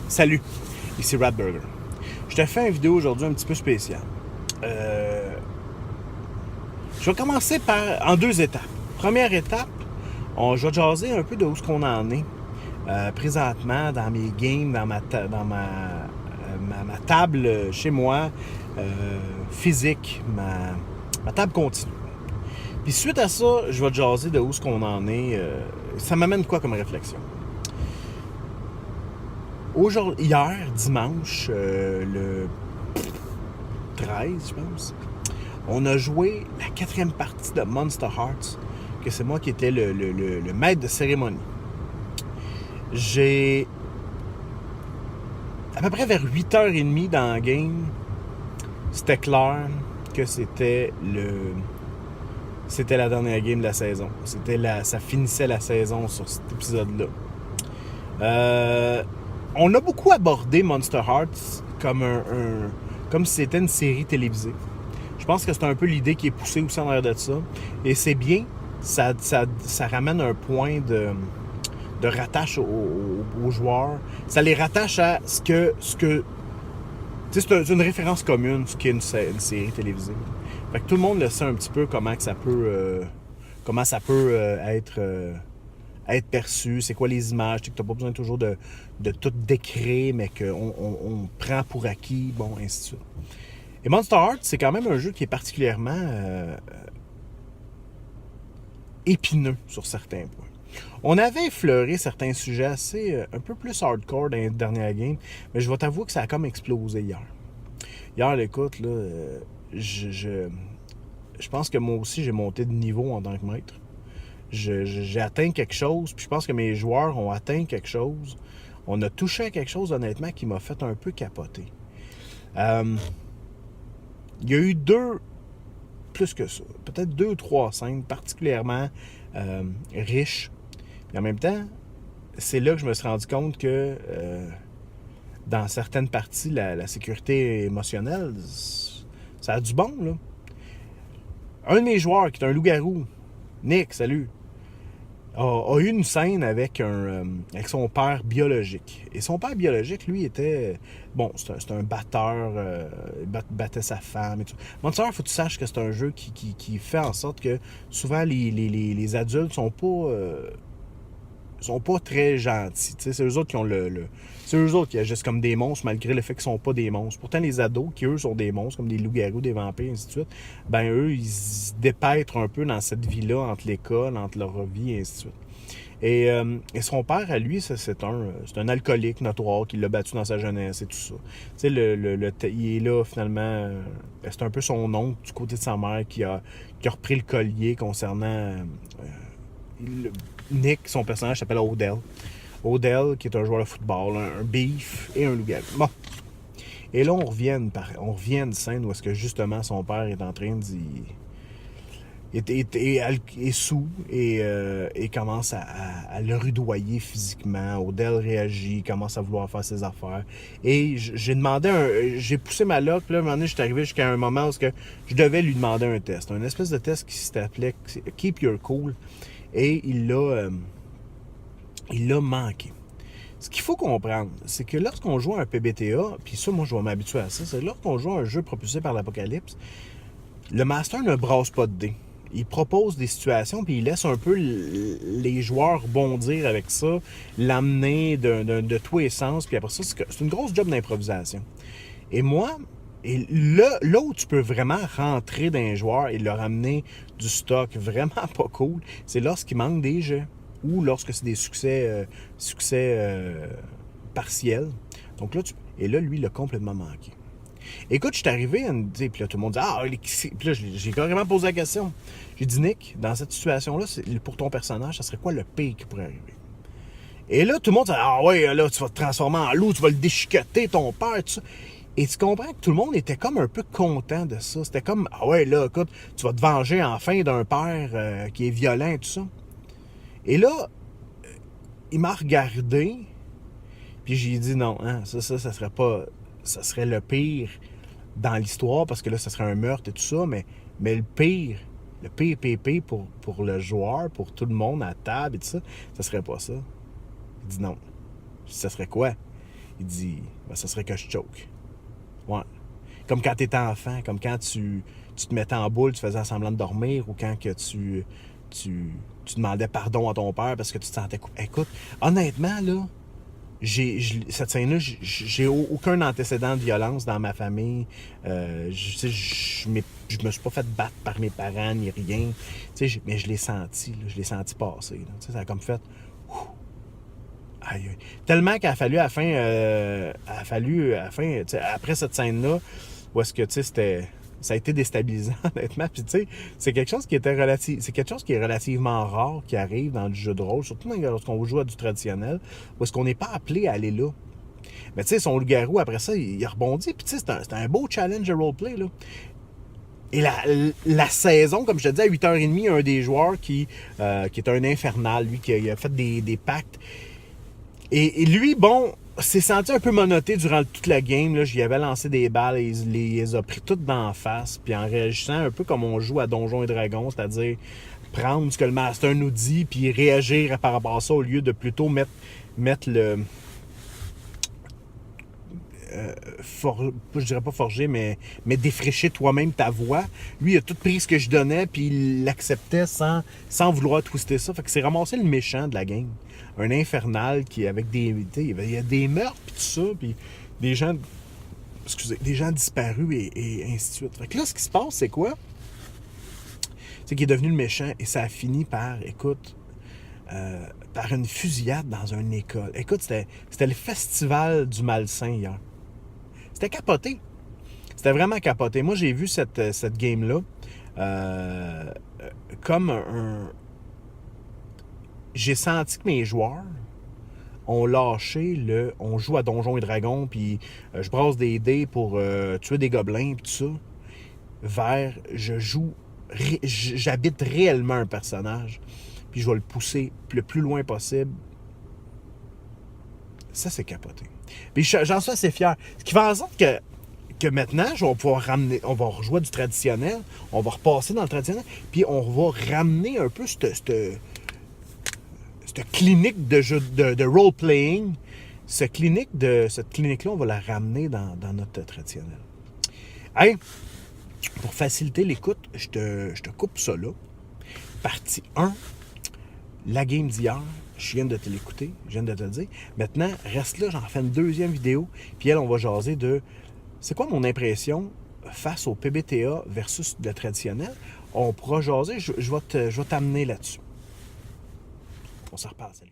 Salut, ici Ratburger. Je te fais une vidéo aujourd'hui un petit peu spéciale. Je vais commencer en deux étapes. Première étape, je vais jaser un peu de où ce qu'on en est présentement dans mes games, dans ma table chez moi, physique, ma table continue. Puis suite à ça, je vais te jaser de où ce qu'on en est. Ça m'amène quoi comme réflexion? Hier, dimanche, le 13, je pense, on a joué la quatrième partie de Monster Hearts, que c'est moi qui étais le maître de cérémonie. J'ai à peu près vers 8h30 dans la game, c'était clair que c'était la dernière game de la saison. Ça finissait la saison sur cet épisode-là. On a beaucoup abordé Monster Hearts comme si c'était une série télévisée. Je pense que c'est un peu l'idée qui est poussée aussi en arrière de ça. Et c'est bien, ça ramène un point de rattache aux joueurs. Ça les rattache à ce que c'est une référence commune, ce qu'est une série télévisée. Fait que tout le monde le sait un petit peu comment ça peut être perçu, c'est quoi les images, que tu n'as pas besoin toujours de tout décrire, mais qu'on prend pour acquis, bon, ainsi de suite. Et Monster Hearts, c'est quand même un jeu qui est particulièrement épineux sur certains points. On avait effleuré certains sujets assez un peu plus hardcore dans les dernières games, mais je vais t'avouer que ça a comme explosé hier. Hier, écoute, là, je pense que moi aussi, j'ai monté de niveau en tant que maître. J'ai atteint quelque chose, puis je pense que mes joueurs ont atteint quelque chose. On a touché à quelque chose, honnêtement, qui m'a fait un peu capoter. Il y a eu plus que ça, peut-être 2 ou 3 scènes particulièrement riches. Et en même temps, c'est là que je me suis rendu compte que dans certaines parties, la sécurité émotionnelle, ça a du bon, là. Un de mes joueurs, qui est un loup-garou, Nick, salut, a eu une scène avec son père biologique. Et son père biologique, lui, était... Bon, c'est un batteur, il battait sa femme et tout. Monster, il faut que tu saches que c'est un jeu qui fait en sorte que souvent les adultes sont pas très gentils. T'sais, c'est eux autres qui ont c'est eux autres qui agissent comme des monstres malgré le fait qu'ils sont pas des monstres. Pourtant, les ados, qui eux sont des monstres, comme des loups-garous, des vampires, ainsi de suite, ben eux, ils se dépêtrent un peu dans cette vie-là, entre l'école, entre leur vie, et ainsi de suite. Et son père, à lui, c'est un alcoolique notoire qui l'a battu dans sa jeunesse et tout ça. Tu sais, il est là, finalement, c'est un peu son oncle du côté de sa mère qui a repris le collier concernant... Nick, son personnage s'appelle Odell. Odell, qui est un joueur de football, un beef et un loup-garou. Bon. Et là, on revient de scène où est-ce que justement son père est en train est sous et commence à le rudoyer physiquement. Odell réagit, commence à vouloir faire ses affaires. Et j'ai poussé ma loque, puis là, à un moment donné, je suis arrivé jusqu'à un moment où je devais lui demander un test. Un espèce de test qui s'appelait Keep Your Cool. Et il l'a manqué. Ce qu'il faut comprendre, c'est que lorsqu'on joue à un PBTA, puis ça, moi, je vais m'habituer à ça, c'est lorsqu'on joue à un jeu propulsé par l'Apocalypse, le master ne brasse pas de dés. Il propose des situations, puis il laisse un peu les joueurs bondir avec ça, l'amener de tous les sens, puis après ça, c'est une grosse job d'improvisation. Et moi, là où tu peux vraiment rentrer dans un joueur et leur amener du stock vraiment pas cool, c'est lorsqu'il manque des jeux ou lorsque c'est des succès partiels. Donc là, lui, il l'a complètement manqué. Écoute, je suis arrivé, puis là, tout le monde dit « Ah, puis là, j'ai carrément posé la question. J'ai dit « Nick, dans cette situation-là, pour ton personnage, ça serait quoi le pire qui pourrait arriver? » Et là, tout le monde dit « Ah ouais, là, tu vas te transformer en loup, tu vas le déchiqueter, ton père, tout ça. » Et tu comprends que tout le monde était comme un peu content de ça. C'était comme, ah ouais, là, écoute, tu vas te venger enfin d'un père qui est violent et tout ça. Et là, il m'a regardé, puis j'ai dit non, hein, ça serait pas, ça serait le pire dans l'histoire, parce que là, ça serait un meurtre et tout ça, mais le pire pour le joueur, pour tout le monde à table et tout ça, ça serait pas ça. Il dit non. Ça serait quoi? Il dit, ben, ça serait que je choke. Ouais. Comme quand tu étais enfant, comme quand tu te mettais en boule, tu faisais semblant de dormir, ou quand que tu demandais pardon à ton père parce que tu te sentais coupé. Écoute, honnêtement, là, cette scène-là, j'ai aucun antécédent de violence dans ma famille. Je me suis pas fait battre par mes parents ni rien. Mais je l'ai senti, là, je l'ai senti passer. Là. Ça a comme fait. Aïe, aïe. Tellement qu'il a fallu à la fin, après cette scène-là, où est-ce que ça a été déstabilisant, honnêtement. Puis tu sais, c'est quelque chose qui est relativement rare qui arrive dans le jeu de rôle, surtout lorsqu'on joue à du traditionnel, où est-ce qu'on n'est pas appelé à aller là. Mais tu sais, son loup-garou, après ça, il a rebondi. Puis tu sais, c'est un beau challenge de roleplay, là. Et la saison, comme je te dis, à 8h30, un des joueurs qui est un infernal, lui, qui a fait des pactes. Et lui, bon, s'est senti un peu menotté durant toute la game. Là. J'y avais lancé des balles et il les a pris toutes d'en face. Puis en réagissant un peu comme on joue à Donjons et Dragons, c'est-à-dire prendre ce que le master nous dit puis réagir par rapport à ça au lieu de plutôt mettre le... je dirais pas forger, mais défricher toi-même ta voix. Lui, il a tout pris ce que je donnais, puis il l'acceptait sans vouloir twister ça. Fait que c'est ramassé le méchant de la game. Un infernal qui, avec des... Il y a des meurtres, puis tout ça, puis des gens disparus et ainsi de suite. Fait que là, ce qui se passe, c'est quoi? C'est qu'il est devenu le méchant et ça a fini par, écoute... par une fusillade dans une école. Écoute, c'était le festival du malsain hier. C'était capoté. C'était vraiment capoté. Moi, j'ai vu cette game-là comme j'ai senti que mes joueurs ont lâché on joue à Donjons et Dragons, puis je brasse des dés pour tuer des gobelins, puis tout ça, vers j'habite réellement un personnage, puis je vais le pousser le plus loin possible. Ça, c'est capoté. Puis j'en suis assez fier. Ce qui fait en sorte que maintenant, on va rejouer du traditionnel, on va repasser dans le traditionnel, puis on va ramener un peu cette clinique de role-playing. Cette clinique-là, on va la ramener dans notre traditionnel. Hey, pour faciliter l'écoute, je te coupe ça là. Partie 1, la game d'hier. Je viens de te l'écouter, je viens de te le dire. Maintenant, reste là, j'en fais une deuxième vidéo. Puis on va jaser de... C'est quoi mon impression face au PBTA versus le traditionnel? On pourra jaser, je vais t'amener là-dessus. On s'en reparle, salut.